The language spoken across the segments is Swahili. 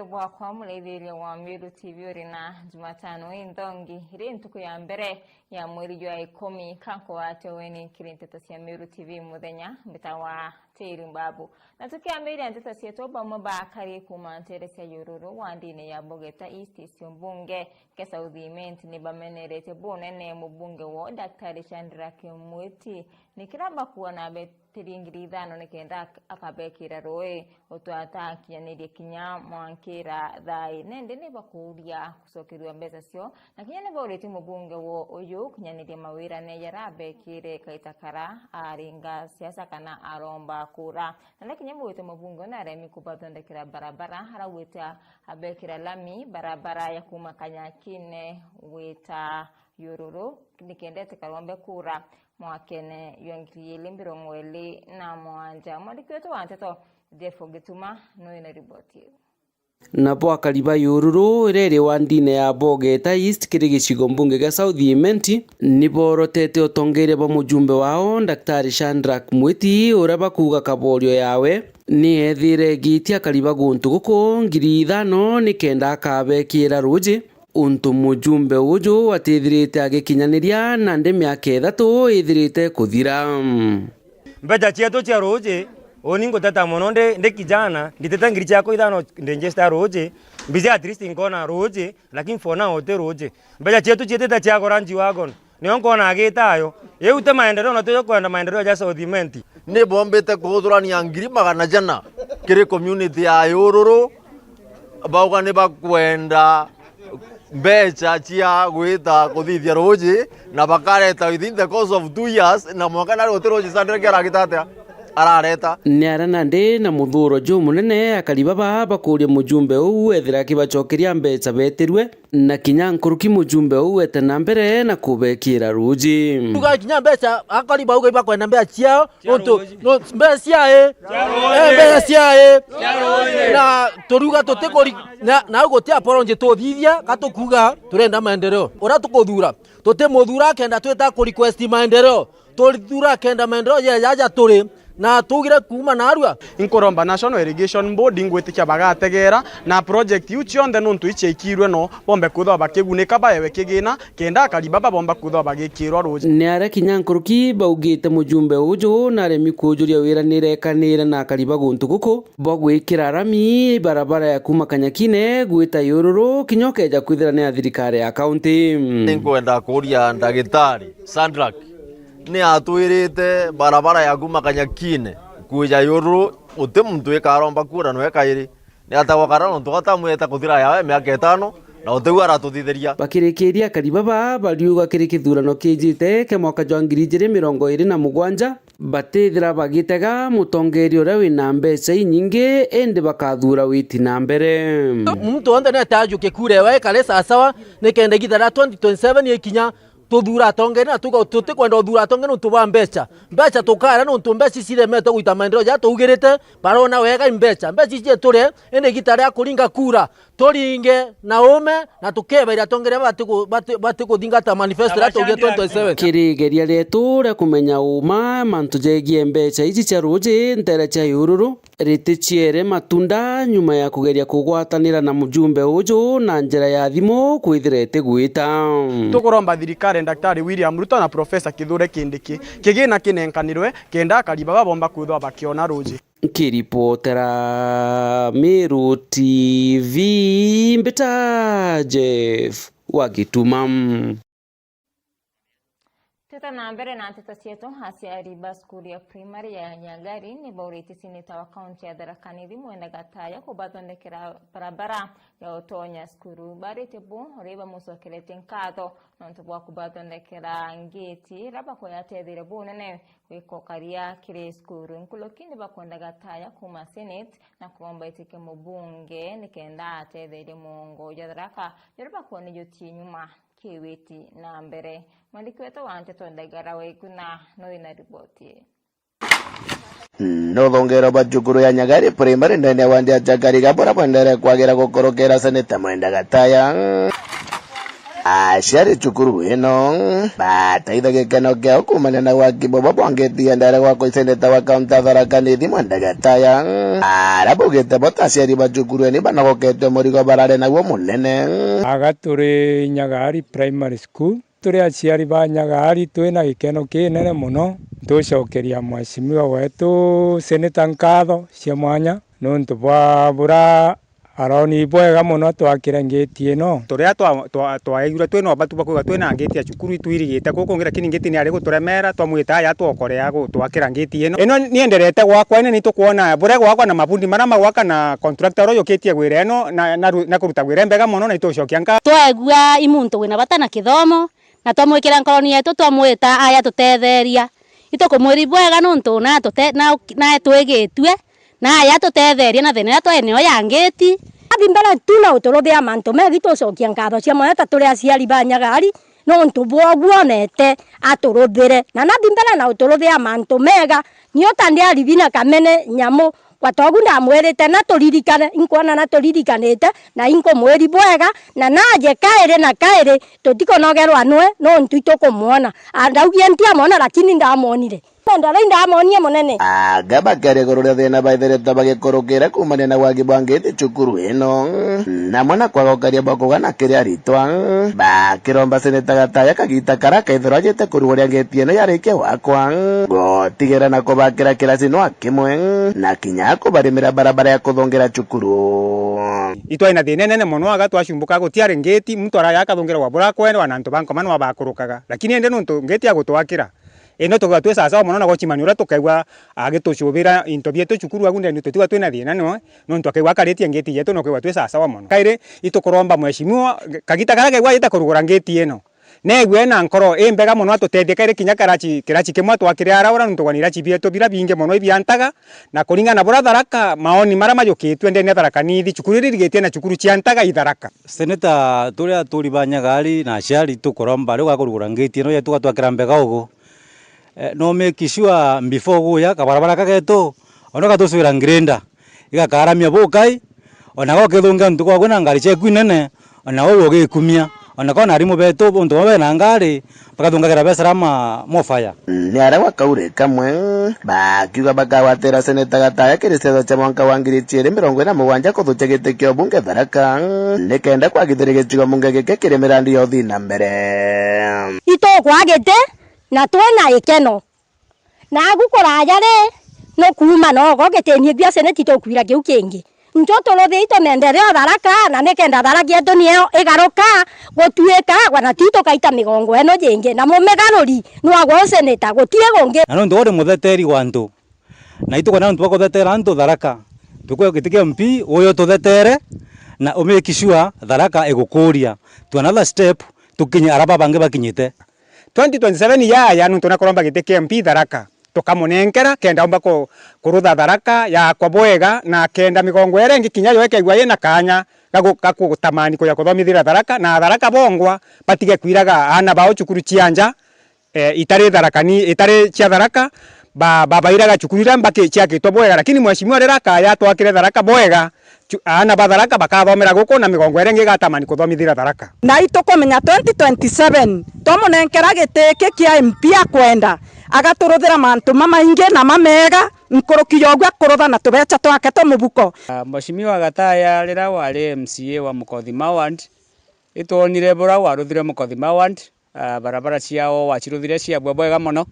rero bwakwa muletheria wa Meru TV uri na Jumatano indongi iri ntuku ya mbere ya mweri wa 10 kako wateweni kirinteto cia Meru TV muthenya mbitawa tiri mbabu na tukiambira nteto cia toba mabakari kuma nteresa yororo wandine ya Bogeta East Simbunge kesa udhimenti ni bamenerete bonene mubunge wo Daktari Shadrack Mwiti nikiramba kuwa na betiringiri thano nikenda akabekira roe otwatakia niri kinya mwankira thai nende ne bakuria kusokerwa mbeza cio na kinya ne boreti mubunge wo uyu kinyanire mawira ne yarabekire kaitakara aringa siasa kana aromba kura na kinya mwete mubunge na remi kubatondekera barabara haraweta abekira lami barabara ya kumakanyakine weta yororo nikendete karombe kura mwakene yongiriye mirongo na mwanja mwadikweto wanteto Defo Gituma no ina riboti na bwakariba yororo rere wandine ya Bogeta East kiri gicigo mbunge ga South Imenti ni borotete otongere ba mujumbe wao Daktari Shadrack Mwiti ura bakuga kaborio yawe ni ethire gitia kariba guntu guko ngiri 5 nikenda akabekira ruji untu mujumbe uju watithirite agikinyaniria na nde miaka 3 ithirite kuthira mbeja chetu cha roje oningo tata mononde nde kijana nditeta ngiri chako idano ndenjesta roje mbizi at least ngona roje lakini fona hote roje mbeja chetu cheteta chako ranji wagon niongo na agitayo yeute maendeleo na toyo kwenda maendeleo ya South Imenti ne bombete kuthurania ngiri magana jana kiri community ya yororo bauga ne bakwenda mbecha chia gwita kuthithia roje na bakareta within the course of 2 years na mwaka na roje Shadrack aragitatea arareta ni arana ndi na muthuro jo munene akariba baba kuria mujumbe uu ethira kibachokeria mbecha betirwe na kinya nkuruki mujumbe uu etena mbere na kubekira ruji tuga kinya mbecha akariba uga iba kwenda mbecha ciao no mbecha ciae mbecha ciae na toruga totekori na ugo tia poronje tothithia gatukuga turenda maendeleo ora tukuthura muthura kenda tweta ku request maendeleo turithura kenda maendeleo yaja turi na tugire kuma narua inkoromba National Irrigation Board ingwetikia bagategera na project yuchionde nuntu ichekirwe no bombe kutho bakiguneka bayewe kigina kenda karibaba bomba kutho bagikirwa roje ni ara kinyankuruki baugite mujumbe uju na remi kujuria wira nirekanire na kariba guntu guko bogwikira rami barabara ya kuma kanyakine gwita yororo kinyokeja kwithira ni thirikari ya county ninkwenda kuria Daktari Shadrack ni atwirite barabara ya kuma kanyakine kuja yororo uti muntu ikaromba kura no ekairi ni atawakarano tugatamweta kuthira yawe miaka 5 na utegwa ratuthitheria bakirikiria karibaba bariuga kiri kithurano kijite ke mwaka jwa 2027 batithira bagitega mutongeri ura wina mbeca nyingi ende bakathura witi na mbere muntu wonde ne tajuke kure we kale sawa ne kende githara 2027 yekinya tuthura tonge na tuko tutikwenda uthura tonge no tuba mbecha tukara no tumbeca ciremete guita maendeleo ja tugirite barona wega mbeca cie turi ene gitara kuringa kura turinge na ume na tukebera tongere batiku thingata manifesto ya tuge 2027 kirigeria letu ra kumenya uma mantu jegie mbeca ici cia ruji ntere cia yororo riti ciere matunda nyuma ya kugeria kugwatanira na mujumbe uju na njira ya thimu kwithirete gwita tukuromba thirikari Daktari William Ruto na Professor Kithure Kindiki kigina kinenkanirwe kenda kariba bomba kutho bakiona ruji kiripotera Meru TV mbita Jeff Wagituma Teta na mbere na teta cietu aciari ba skuli ya primary ya Nyagari ni bauriti sinita wa kaunti ya Tharaka Nithi mwenda gataya kubathondekera barabara ya utonya skuru barite bu riba mucokerete nkatho nontu bwa kubathondekera ngiti raba kwayatethire bu nene wikokaria kiri skuru nkulokini bakwenda gataya kuma senate na kuomba itike mubunge nikenda atethire muongo ya Tharaka yoraba kuona yuti nyuma kiwiti na mbere mwandiki wetu wa Nteto Ndagara Waiguna no ina ripoti no thongera bajukuru ya Nyagari primary ndene wandi ajagari gabora bandera kwagera gokorokera seneta mwenda gataya aciari cukuru ino bataitha gikeno kiao kumania na Wakibobo bwangetie ndare gwakwa iseneta wa kaunti ya Tharaka Nithi Mwandagataya aria baugite bo ta aciari ba cukuru ni banagokete murigo barare naguo munene. Agaturi Nyagari Primary School turi aciari ba Nyagari twina gikeno kinene muno tucokeria mweshimiwa wetu seneta nkatho cia mwanya nuntu bwa bura aroni bwega muno twakira ngeti ino turia twaigura twino batu bakuga twina ngeti ya cukuru twirigite gukungira kini ngeti ni ari guturemera twamwita ya twokorea twakira ngeti ino nienderete gwakwa ine nitukuona bure gwakwa na mabundi mara magwaka na contractor uyu ketie gwira ino na kuruta gwira mbega muno na itucokia nka twegua imuntu wina bata na kithomo na twamwikira nkoroni yetu twamwita aya tutetheria itukumwiri bwega nuntu na twigitwe na aya tutetheria na thina twene ya ngeti abimbara tuna uturuthia mantu megi tucokia ngatho cia mweta turi aciari ba Nyagari nuntu bwoguonete aturuthire na nabimbara na uturuthia mantu mega niota ndi arivina kamene nyamu kwatogu ndamwirite na turirikane inkuona na turirikanite na inkumwiri bwega na naje kaire na kaire tutikonogerwa nwe nuntu itukumuona andaugie ndiamona lakini ndamonire ndamonie munene agaba kare gorore thina baitherete bagikorokera kumania na Wagi bwangete cukuru ino na mwana kwagokaria bakugana kiria ritwa bakiromba seneta Gataya kagita karaka ithiro ajete kurugoria ngeti ino yarikia wakwa gotigera na kubakira kirasi no akimwe na kinya kubarimira barabara ya kuthongera cukuru itwaina thina nene muno agatwacumbuka gutiari ngeti mtu arayakathongera wabura kwene wanantu bankomana wabakurukaga lakini ende nuntu ngeti agutwakira ino tugatwe sasa muno na gochimani ura tukaigwa agitucubira into bietu cukuru agunde ni tutigwa twina thina no nuntu akaigwa karetie ngeti yetu no kigwa twe sasa muno kaire itukuromba mweshimiwa kagita karake gwa yita kurugura ngeti ino negwe na nkoro embega muno atutethie kaire kinya kirachi kimwe twakire araura nuntu gwanira chibietu bira binge muno ibiantaga na kuringa na bura Tharaka maoni mara majukitwe ndene Tharaka Nithi cukuru ririgetie na cukuru ciantaga Itharaka seneta turia turi ba Nyagari na aciari tukuromba riu gakurugura ngeti ino yetu twakira mbega ugu no make sure before guya kabarabara kageto ono gatusubira ngirenda igakaramia bukai ona gokethunga ntuko gwina ngari cheku nene ona wo gikumia ona kona arimu beto untu babe na ngari bakathungagira besarama mofaya ni arawa kaure kamwe bakiuga bakawatera seneta Gataya kirisezo cha mwanka wa 2027 kuthuchegete kyo bunge Tharaka nikenda kwagithire gicigo munge gike kiremera ndio thina mbere ito kwagete na twena ikeno na gukuraja re no kuma no gogete bia seneti to kwira kiu kingi njoto lo thito mendereo Tharaka na nikenda Tharaka yetu niyo igaruka gutuika wana tito kaita migongo eno jingi na mumegaruri no agwo seneta gutie gonge na ndo ore mutheteri wantu na ito kana ntu bakothetera antu Tharaka tukwe kitike MP uyo tuthetere na umekishua Tharaka egukuria to another step tukinya araba bange bakinyite 2027 ya nuntu nakoromba giteke MP Tharaka tukamunenkera kenda omba kurutha Tharaka ya kwa bwega na kenda migongo ere ngikinya yo ekegwa yena kanya gagutamani kuya kuthomithira Tharaka na Tharaka bongwa batige kwiraga ana bao cukuru cianja itare Tharaka ni itare cia Tharaka bairaga cukurira mbake ciakitwo bwega lakini mweshimiwa Tharaka ya twakire Tharaka bwega ana ba Tharaka bakathomera guko na migongo ere ngigatamani kuthomithira Tharaka na itukomenya 2027 tomunenkera giteke kia MP akwenda agaturuthira mantu mamainge na mamega nkuruki yogwa kurutha na tubecha twake tumubuko Mheshimiwa Gataya rira wari MCA wa Mukothima Ward itonire bura waruthire Mukothima Ward barabara ciao wachiruthire cia bwega muno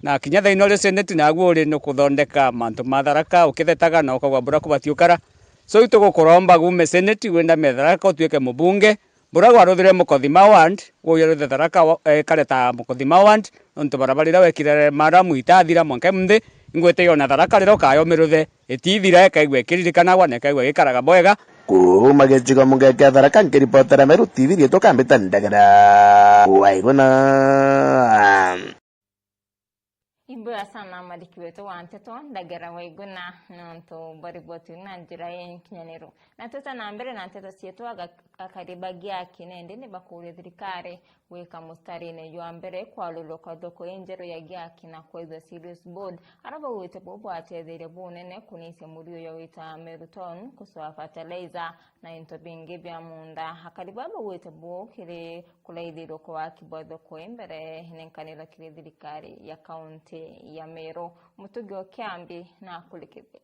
na kinya thaino ri seneti naguo ri no kuthondeka mantu ma Tharaka ukithetaga na ukagwa bura kubatiukara so itugukuromba gume seneti wenda me Tharaka utuike mubunge bura waruthire Mukothima Ward uyaruthe Tharaka kareta Mukothima Ward nontu barabarira wekire maramu itathira mwanke mthi ingwete yona Tharaka riro kayo miruthe itithira kaigwe kiririkana gwa na kaigwe gikaraga bwega kuma gicigo munge kia Tharaka nkiripotera Meru TV rietu kambita ndagara waigona Mbaya sana mariki wetu wanteto ndagera waiguna nonto bariboti na njira y'enkinyaniro nateta na mbere nateta sieto akaribagia kinende ne bakure thirikari weka mustari ne yo mbere kwa loloka doko enjero ya gyaki na kwa serious board araba wete bobo atedere bunene kunise murio yo wita meruton kuswa fertilizer na into binge bya munda akaribaba wete bo kire kulaidiro kwa kibodo ko embere nenkanira kire thirikari ya county ya Meru Mutugo Kiambi na kulikithia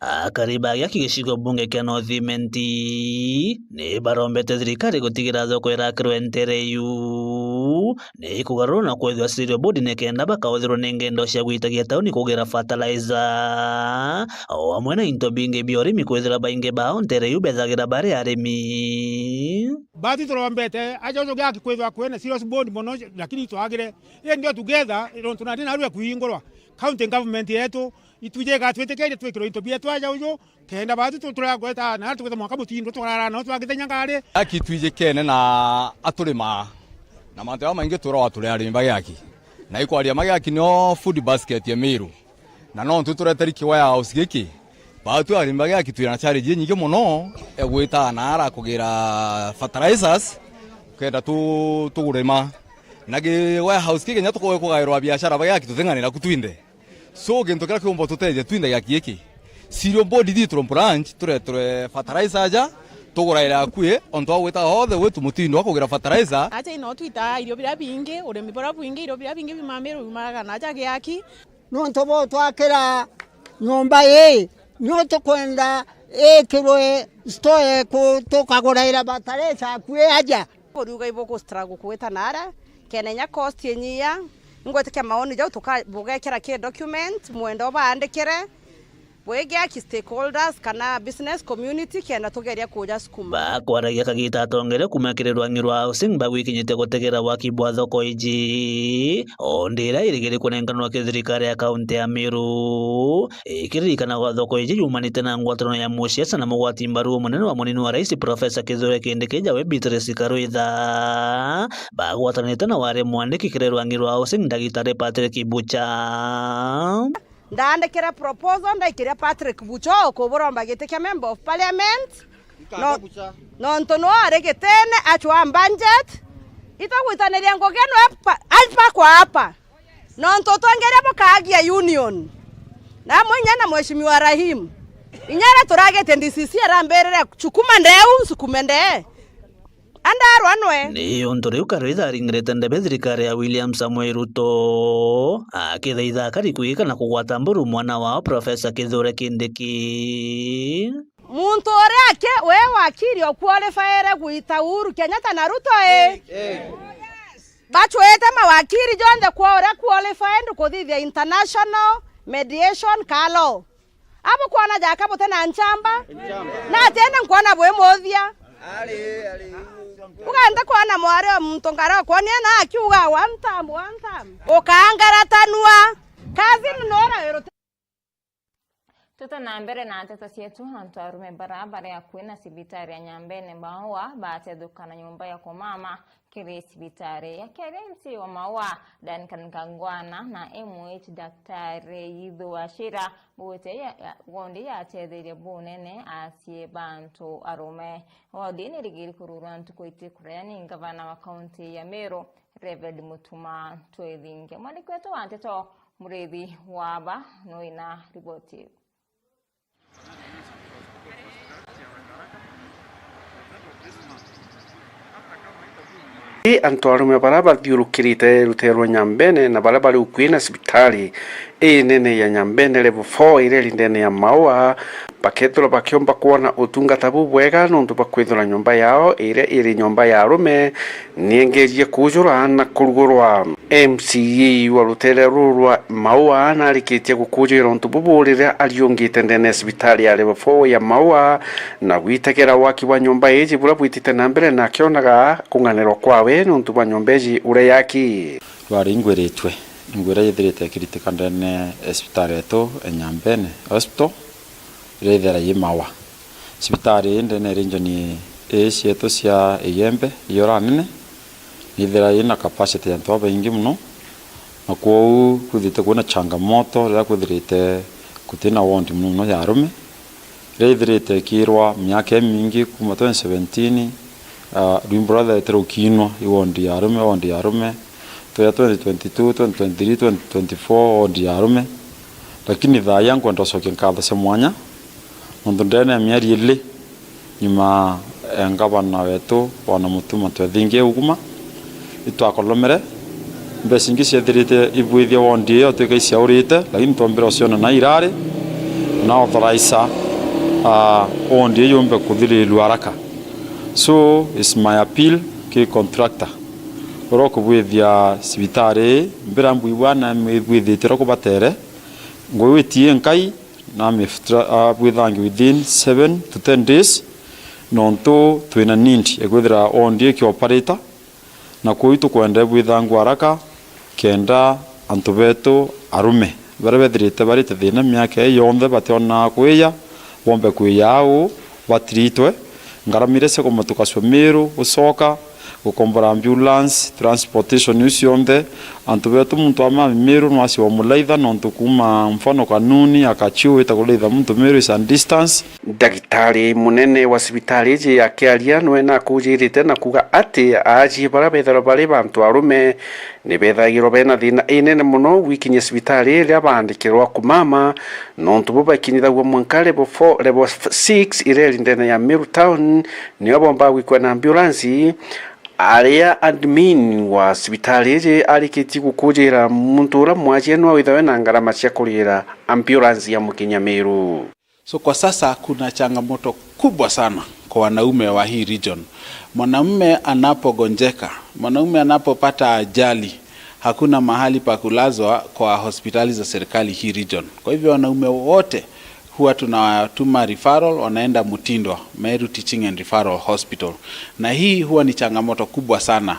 akariba yaki gicigo bunge kia Northimenti ni barombete thirikari gutigira thoko irakirwo entereyu ni kugarura na kwethwa serial board ne kenda bakahũthĩrwo nĩ ngendo cia gwĩtagia taũni kũgĩra fertilizer o hamwe na into bingi bia ũrĩmi kwethĩra baingi bao ntereyu bethagĩra barĩ arĩmi bati tũrombete aja ũcio gĩaki kwethwa kwene serious board mũno lakini twagire ndio together tunatĩ na rũe kuhingũrwa county government yetu ituje gatwetekeire twekiro into bia twaja ujo kenda batu turagweta na tugeta mwaka mutindo twarara no twagithenya ngare aki twije kene na atulima na mantu ya maingi turwa tuli arimi bagaki na ikwaria magaki no food basket ya Meru na no tutureteri kiwaya house giki batu arimi bagaki tuyana challenge nyingi muno egwita na ara kugira fertilizers kenda tugurema nagi warehouse giki nya tukoe kugairwa biashara bagaki tuthenganira kutwinde so gento kira kiombo tuteje twinde gaki serial board ditro branch turetre fertilizer ja tuguraira akue onto agwita hothe wetu mutindo akugira fertilizer acha ino twita irio bira bingi urimi bora bingi irio bira bingi bimamero bimaga na acha gaki no ntobo twakira nyomba no tukwenda kirwe stoye ku tukaguraira fertilizer akue aja boruga iboko struggle kweta nara kenenya cost yenyia ngweteke maoni jau tukabugekera ki document mwendo baandikire bwegea ki stakeholders kana business community kenda tugeria kuja skuma bakwaragia kagita tongere kumekererwa ngirwa housing bagwikinyite gutegera waki bwa thoko iji ondira irigiri kunenganwa ki thirikari ya county ya Meru ikiririkana gwa thoko iji yumanite na ngwatanĩro ya Muciaca na mugwati mbaru munene wa munini wa rais Professor Kithure Kindiki jawe Beatrice Karũitha bagwatanĩte na wari mwandiki kirerwa ngirwa housing ndagitari Patrick Bucha ndandikire proposal ndaikire Patrick Bucho kuburomba giteke member of parliament no ntono aregetene achwa budget itagwitaniria ngogeno alpa kwa hapa no ntoto ngere bokagia union na mwenye na mheshimiwa Rahim inyara turagete ndisisi aramberere chukuma ndeu sukumende andarwanwe ni ontore Karũitha aringirete ndebe thirikari ya William Samuel Ruto akithaitha akari kuika na kugwata mburu mwana wao Professor Kithure Kindiki muntu ake we wakiri okwalifyere gwita Uhuru Kenyatta na Ruto bachwete mawakiri jonde kwore qualified kuthithia international mediation kalo abo kwana jaka bote na nchamba na tena nkwana bwe mothia ali uganda kwana mware mtongara kwani na akiuga one time ukangaratanwa kazi nora yote Tuta na mbere na teta sietu hantu arume barabara ya kuina sibitari ya Nyambene Maua baate dukana nyumba ya kumama kiri sibitari ya kerensi wa Maua dan kankangwana na MH daktari Yidhu Washira buwete ya gondi ya tedere bunene asiye bantu arume wadini rigiri kururantu kuiti kureyani ngavana wa kaunti ya Meru Reverend Mutuma Twethinge mwaniki wetu wanteto murithi waba noina riboti antu arume bara bathiurukirite rutero Nyambene na bara bari ukwina sibitari nene ya Nyambene level 4 ile ndene ya Maua bakethura bakiomba kuona utungata bubwega nundu bakwithura nyumba yao ile iri nyumba ya arume niengerie kujura na kurugurwa MCA wa rutere rurwa Maua na alikitie gukujira untu buburire aliongite ndene sibitari ya level 4 ya Maua na gwitegera waki wa nyumba iji bura bwitite na mbere na kionaga kunganirwa kwawe nuntu wa nyumba iji ure yaki twari ingweretwe ingwera yethirite kritika ndene sibitari yetu Nyambene hospital rethera yi Maua sibitari ndene regioni yetu cia Iyembe yora nene nithera ina capacity ya ntoba ingi muno na kou kuthite kuna changamoto rira kuthirite kutina wondi muno ya arume reithirite kirwa miaka mingi kuma 2017 rwimbo rwathetera ukinwa iwondi ya arume toya 2022 2023 2024 wondi ya arume lakini thaya nkwenda cokia nkatho cia mwanya nondu ndene mieri ili nyuma ngavana wetu wana mutuma twethingie uguma itwakolomere mbeca ingi ciethirite ibwithia wondi iyo tuika iciaurite lakini twombire uciona na irari na authorize wondi iyo yumbe kuthiririrwa haraka. So is my appeal ki contractor oro kubwithia cibitari mbira mbwiwa na mwithitira kubatere ngwitie nkai na bwithangi within 7 to 10 days nonto twina need egwithira wondi ki operator na kuitu kwenda bwithangu haraka kenda antu betu arume bare bethirite barite thina miaka yonthe bationa kwiya bombe kwiyao batritwe ngaramire se kumatuka Miru usoka gukombora ambulance transportation usionde antu betu muntu ama Miru nwasi wa mulaitha nontu kuma mfano kanuni akachiwe takuleitha muntu Miru is a distance. Ndagitari munene wa cibitari iji ya Kiaria nwena kujirite na kuga ati aji bara bethero bari bantu arume ni bethagiro bena thina inene muno wikinye cibitari ria bandikirwa kumama nontu bo bakinyithagwo mwanka level 6 ireli ndene ya Miru town niyo bomba gwikwa na ambulance aria admin wa cibitari iji arikiti gukujira muntu ura mwaje no withawe na ngarama cia kurira ambulance ya mukinya Miru. So kwa sasa kuna changamoto kubwa sana kwa wanaume wa hii region. Mwanamume anapogonjeka, mwanamume anapopata ajali, hakuna mahali pa kulazwa kwa hospitali za serikali hii region. Kwa hivyo wanaume wote huwa tunawatuma referral, wanaenda Mutindwa, Meru Teaching and Referral Hospital. Na hii huwa ni changamoto kubwa sana.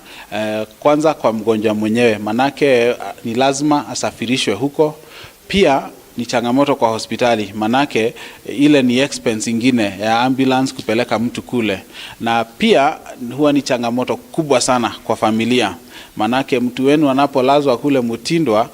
Kwanza kwa mgonjwa mwenyewe, manake ni lazima asafirishwe huko. Pia ni changamoto kwa hospitali, manake ile ni expense ingine ya ambulance kupeleka mtu kule. Na pia huwa ni changamoto kubwa sana kwa familia, manake mtu wenu anapolazwa kule Mutindwa,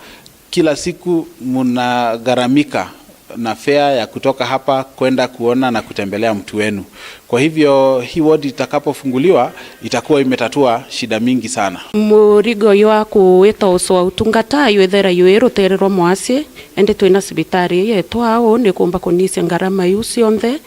kila siku mnagharamika na fare ya kutoka hapa kwenda kuona na kutembelea mtu wenu. Kwa hivyo hii wodi itakapofunguliwa itakuwa imetatua shida mingi sana. Murigo yo kuita uso utungata yethera yueroterero mwasi ende twina cibitari yetu ao ni kumba kunisia ngarama yusi onthe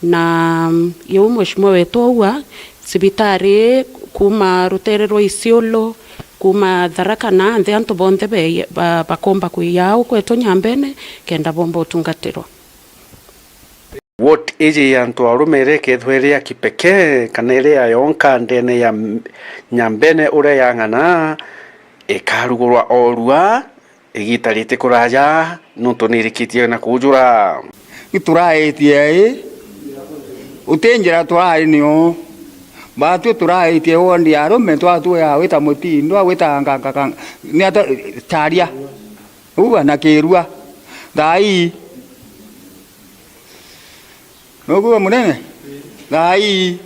na yo mweshimo wetu auga cibitari kuma ruterero Isiolo kuma Tharaka na anthe antu bonthe bakomba kwiyao kwetu Nyambene kenda bomba utungatiro. What iji ya ntu arumere kethwere ya kipekee kana ile ya yonka ndene ya Nyambene ure ya ng'ana ikarugurwa orua igitarite kuraja nuntu nirikitie na kujura ituraetie utenjera turainio batu turaetie wondi ya arume twatu ya wita Mutindwa wita nganga ni ata taria uwa na kirua dai noguo munene dai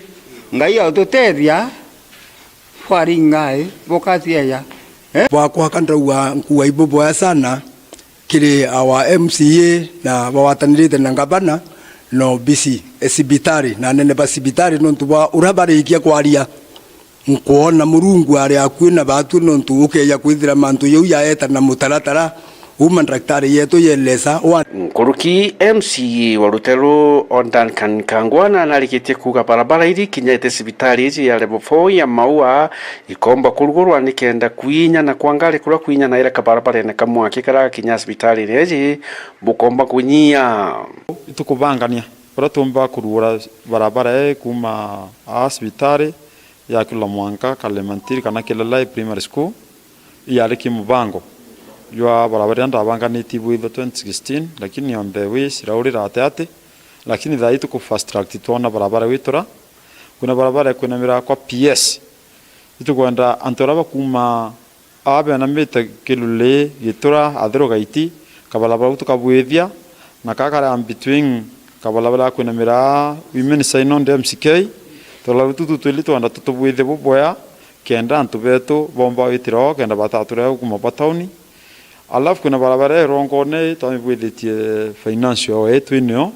ngai autoteria kwari ngai bokatia ya wakwa kandraua nkuwa iboboya sana kiri awa MCA na bawatanirite na ngabana no BC esibitari na nene basibitari nontu ba urabarikia kwaria nkuona murungu ari akwina batu nontu ukeya kwithira mantu yu yaeta na mutaratara uma daktari yetu yelesa nkuruki MCA wa Rutero Ondan Kangwana narikitie kuga barabara iri kinyete cibitari iji ya level 4 ya Maua ikomba kurugurwa nikenda kwinya na kwangari kura kwinya na ira kabarabara ne kamwaki kara kinya cibitari iri bukomba kunyia itukubangania uratumba kurugura barabara kuma cibitari ya kila mwanka Kalementiri kana Kilelai Primary School ya mubango ywa barabara ndabanganiti bwitho 2016 lakini on the way siraurira atate lakini thaitu ku fast track tuona barabara witura kuna barabara kuna mira kwa PS itukwenda antoraba kuma abe na meta kilule gitura adro gaiti kabalabara tukabwethia na kakara am between kabalabara kuna mira women sign on MCK tola tutuli tuanda tutubwethe boboya kenda antu betu bomba witiro kenda batatura kuma batauni alafu kuna barabara rongone tamibwithitie financial yetu inyo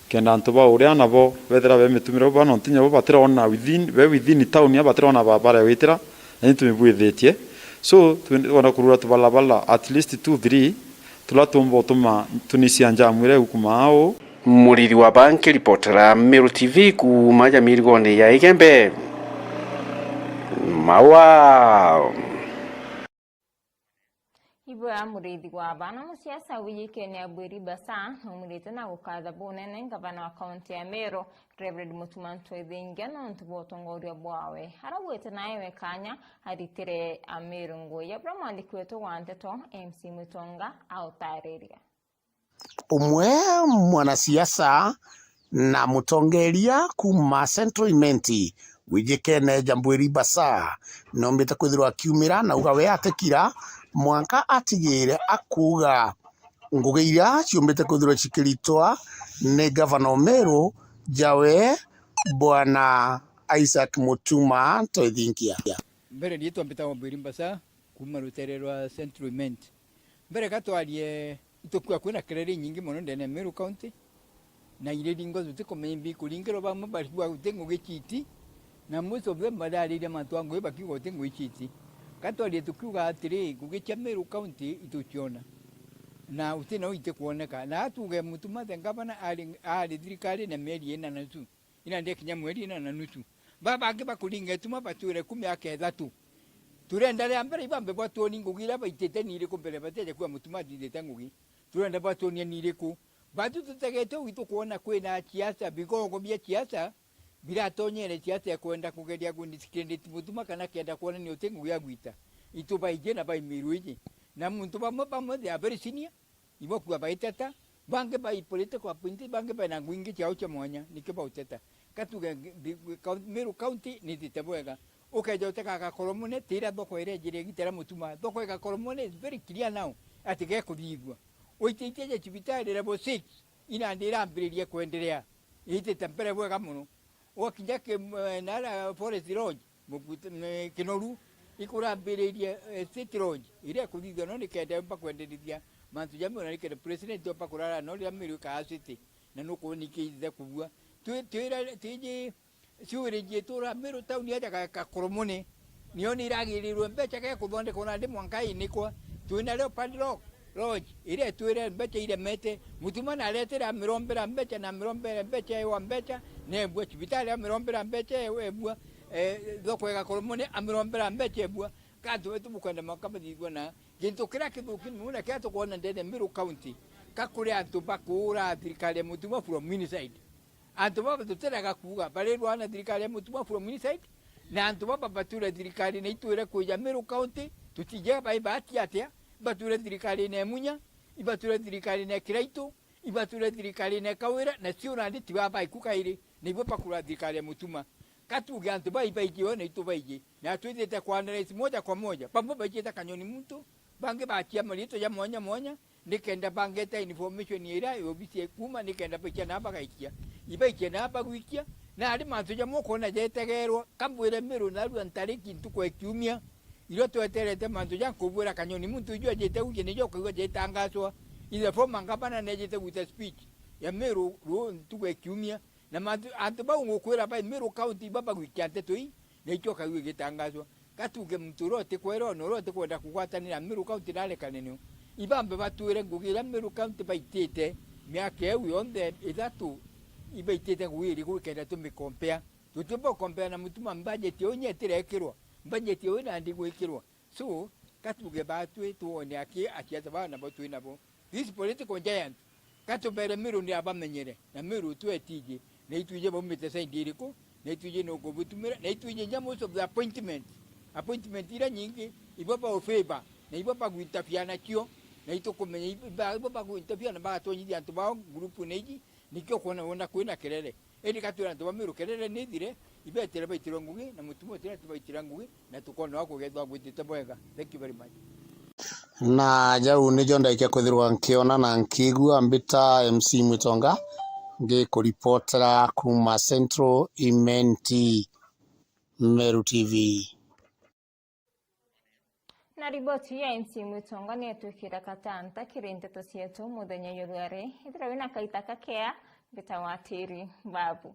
kenda antu ba uria nabo bethera be mitumiro ba no ntinya bo batira ona within town ya batira ona barabara witira ni tumibwithitie so tuna kurura tubalabala at least 2-3 tulatomba tuma tunisia njamwire hukumao Muriri wa banki reportera Meru TV kumaja mirigone ya Igembe mawa Ibo ya murithi wa bana musiasa wiki ni abwiri basa umurite na gukaza bunene ngabana wa kaunti ya Meru Reverend Mutumanto Thingano ntubotongoria bwawe harabwete naye kanya aritire Ameru ngoya bramandi kweto wanteto MC Mutonga au tareria umwe mwanasiasa na mutongeria kuma Central Imenti wijikene jambwiri basa nombita kwithirwa kiumira na ugawe atekira mwanka atigire akuga ngugeira ciumbite kwithirwa cikiritwa ni governor Meru jawe bwana Isaac Mutuma toithinkia mbere ni twambita Wambwiri basa kuma rutere rwa Central Imenti mbere katwarie itukua kwina kerere nyingi muno ndene Meru County na ile dingo zutikomenya mbi kulingiro bamwe bari bwa gutengo gikiti na muso bwe madari ya matwango bakigo tengo gikiti katwarie tukiuga atiri gugicha Meru County ituchiona na utina uite kuoneka na atuge Mutuma ngabana ali thirikari na meri ina na tu ina ndie kinya mweri ina na nusu baba akiba kulinga tuma bature 13 turenda ya mbere ibambe batoni ngugira baitete nire kumbere bateje kwa Mutuma dite ngugi turenda batoni nire ku batu tutegete witu kuona kwena siasa bigongo bya siasa bila tonyere siasa ya kwenda kugeria gundisikende Mutuma kana kenda kuona ni otengu ya gwita ituba ije na bai miruiji na muntu bamwe ya very senior ibo kwa baitata bange bai political appointee bange bai na gwingi chao cha mwanya nikiba uteta katuga Meru County ni ditebwega ukaja uteka gakoromone tira thoko ire jire gitera Mutuma thoko gakoromone is very clear now atige kuthigwa oitete cibitari level 6 ina ndira ambiririe kuendelea ite tempere bwega muno wakinya ke nara forest lodge kinoru ikurambiririe city lodge ire kuthigwa no nikende mpa kuendelea mantu jamu na nikende president opa kurara no ria Meru ka city na nuko nikize kubua twira tiji siureje tura Meru town ya ka koromone nioni ragirirwe mbecha ke kuthonde kona ndi mwankai nikwa twina leo padlock lodge ire twire mbecha ire mete Mutuma na letera mirombera mbecha na mirombera mbecha ewa mbecha ne bwa cibitari mirombera mbecha ewa bwa thoko ya koromone amirombera mbecha bwa katu wetu bukwenda makabadhigwa na gintu kira kithuki muna kiatu kuona ndene Meru County kakuri antu bakura thirikari ya Mutuma from inside antu baba tuteraga kuga bale rwana thirikari ya Mutuma from inside na antu baba batura thirikari na itwire kuja Meru County tutije bai bati atia batura thirikari na munya ibatura thirikari na Kiraitu ibatura thirikari na Kawira na siura ndi tibaba ikukaire nibo pakura thirikari ya Mutuma katuge antu bai jiona itubaije na twithite kwa analyze moja kwa moja pambo bajeta kanyoni mtu bange bachia malito ya mwanya nikenda bangeta information ira obisi kuma nikenda pecha na bagaikia ibaikia na bagwikia na ali mantu ya moko na jetegerwa kambwire Meru na ru antariki ntuko ekiumia ilo tweterete mantu ya kubura kanyoni mtu jua jete uje ne joko jua jetangazwa ile forma ngapana ne jete with speech ya Meru ru ntuko ekiumia na mantu antuba ngokwera ba Meru County baba gwikia tetoi ne joka jua jetangazwa katuge mtu rote kwero no rote kwenda kugwatanira Meru County dale kanenyo ibambe batwire ngugira Meru County baitete miaka ewe yonde ithatu ibaitete ngwiri gukenda tumikompea tutumbo compare na Mutuma budget yonye tirekirwa budget yona ndi gwikirwa so katuge batwe tuone akiaza bana batwe nabo this political giant katubere Meru ndi abamenyere na Meru twetije na ituje bomite saindiriko na ituje no gobutumira na ituje most of the appointment ira nyingi ibaba ofeba na ibaba gwitafiana kio na itokomenya ibaba gwitafiana ba tonyi antu ba group neji nikyo kuona wona kwina kelele edi katura antu ba Meru kelele nidire ibetera baitiro ngugi na Mutuma tira baitira ngugi na tukona wako gethwa gwitite bwega. Thank you very much. Na jau ni jonda ikia kwithirwa nkiona na nkigua mbita MC Mutonga nge kuripotera kuma Central Imenti Meru TV. Na riboti ya MC Mwitongo ni etukira katanta kiri nteto cietu muthenya yurwari ithira wina kaita kakea mbita watiri babu.